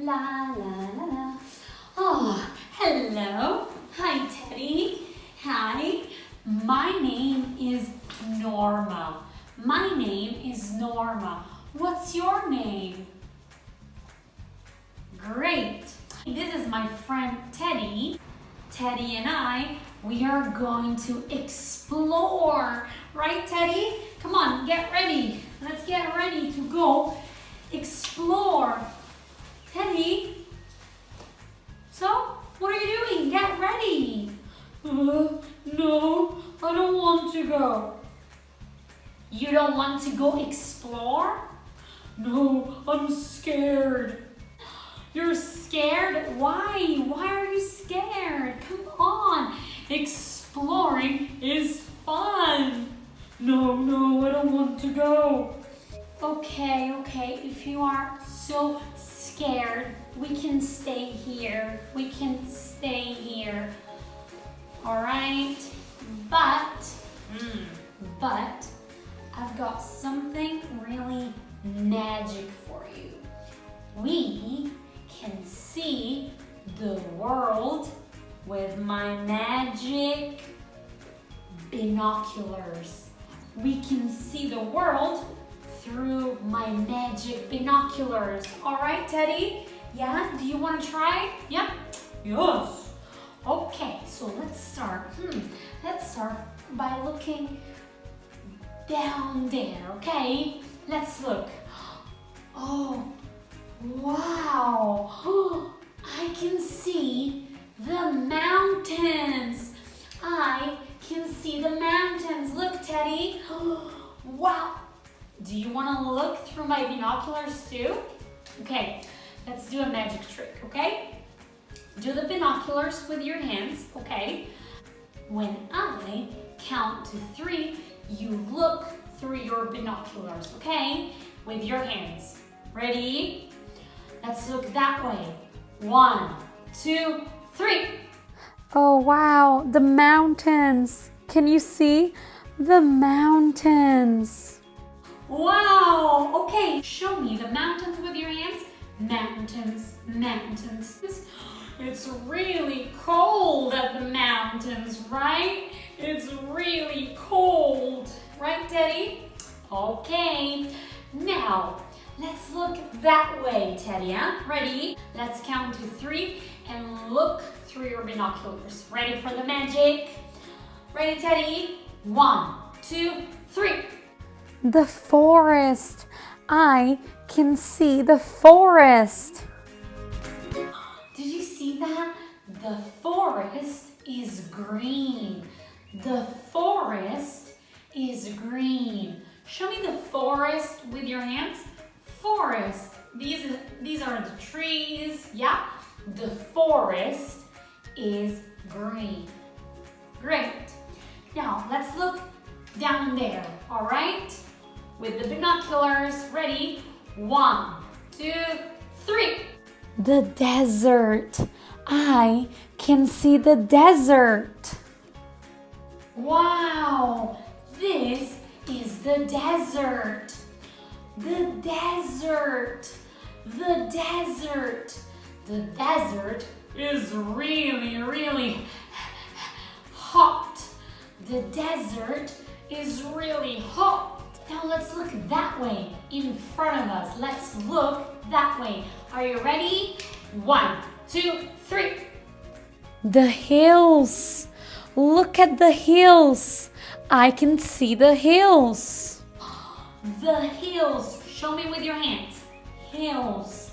La la la la. Oh, hello. Hi, Teddy. Hi. My name is Norma. My name is Norma. What's your name? Great. This is my friend Teddy. Teddy and I, we are going to explore. Right, Teddy? Come on, get ready. Let's get ready to go explore. Teddy? So, what are you doing? Get ready. No, I don't want to go. You don't want to go explore? No, I'm scared. You're scared? Why? Why are you scared? Come on. Exploring is fun. No, I don't want to go. Okay. If you are so scared, we can stay here. All right? But I've got something really magic for you. We can see the world with my magic binoculars. We can see the world through my magic binoculars. All right, Teddy? Yeah? Do you want to try? Yep. Yes. Okay, so let's start. Let's start by looking down there, okay? Let's look. Oh, wow. I can see the mountains. I can see the mountains. Look, Teddy. Wow. Do you want to look through my binoculars too? Okay, let's do a magic trick, okay? Do the binoculars with your hands, okay? When I count to 3, you look through your binoculars, okay? With your hands. Ready? Let's look that way. 1, 2, 3. Oh, wow, the mountains. Can you see the mountains? Wow, okay. Show me the mountains with your hands. Mountains. It's really cold at the mountains, right? It's really cold. Right, Teddy? Okay. Now, let's look that way, Teddy, huh? Ready? Let's count to 3 and look through your binoculars. Ready for the magic? Ready, Teddy? 1, 2, 3. The forest. I can see the forest. Did you see that? The forest is green. The forest is green. Show me the forest with your hands. Forest. These are the trees. Yeah. The forest is green. Great. Now let's look down there. All right? With the binoculars. Ready? 1, 2, 3. The desert. I can see the desert. Wow, this is the desert. The desert. The desert. The desert is really hot. The desert is really hot. Now let's look that way in front of us. Let's look that way. Are you ready? 1, 2, 3. The hills. Look at the hills. I can see the hills. The hills. Show me with your hands. Hills.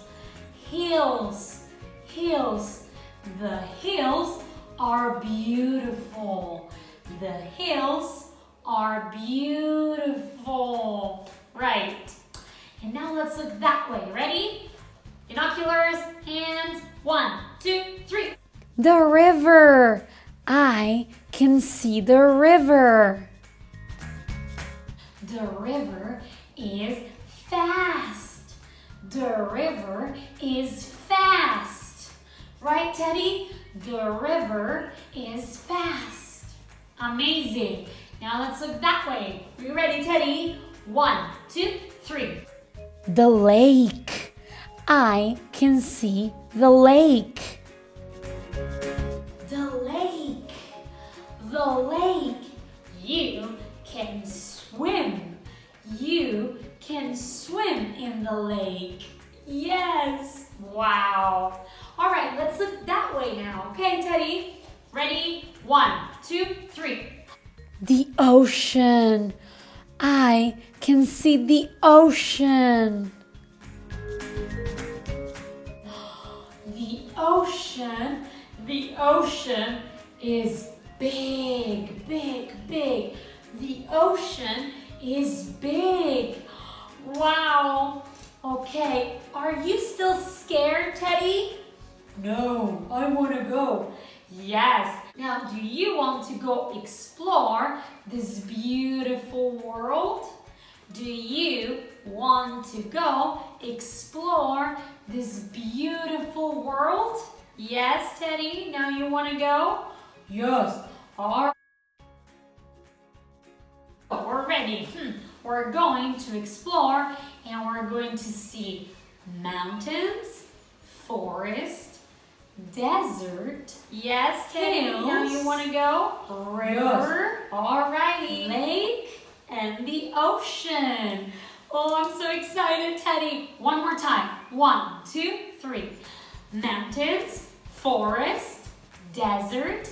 The hills are beautiful. The hills are beautiful. Right. And now let's look that way. Ready? Binoculars, hands. 1, 2, 3. The river. I can see the river. The river is fast. The river is fast. Right, Teddy? The river is fast. Amazing. Now let's look that way. Are you ready, Teddy? 1, 2, 3. The lake. I can see the lake. The lake. The lake. You can swim. You can swim in the lake. Yes. Wow. All right, let's look that way now. Okay, Teddy? Ready? 1, 2, 3. The ocean. I can see the ocean. The ocean is big, big, big. The ocean is big. Wow. Okay, are you still scared, Teddy? No, I want to go. Yes. Now, do you want to go explore this beautiful world? Do you want to go explore this beautiful world? Yes, Teddy. Now you want to go? Yes. All right. We're ready. We're going to explore and we're going to see mountains, forest, desert. Yes, Teddy. Hills. Now you want to go? River. Yes. Alrighty. Lake and the ocean. Oh, I'm so excited, Teddy. One more time. 1, 2, 3. Mountains, forest, desert,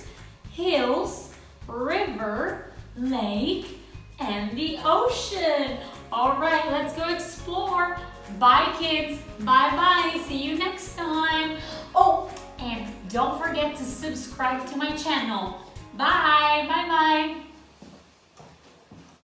hills, river, lake, and the ocean. All right, let's go explore. Bye, kids. Bye-bye. See you next time. Oh, and don't forget to subscribe to my channel. Bye. Bye-bye.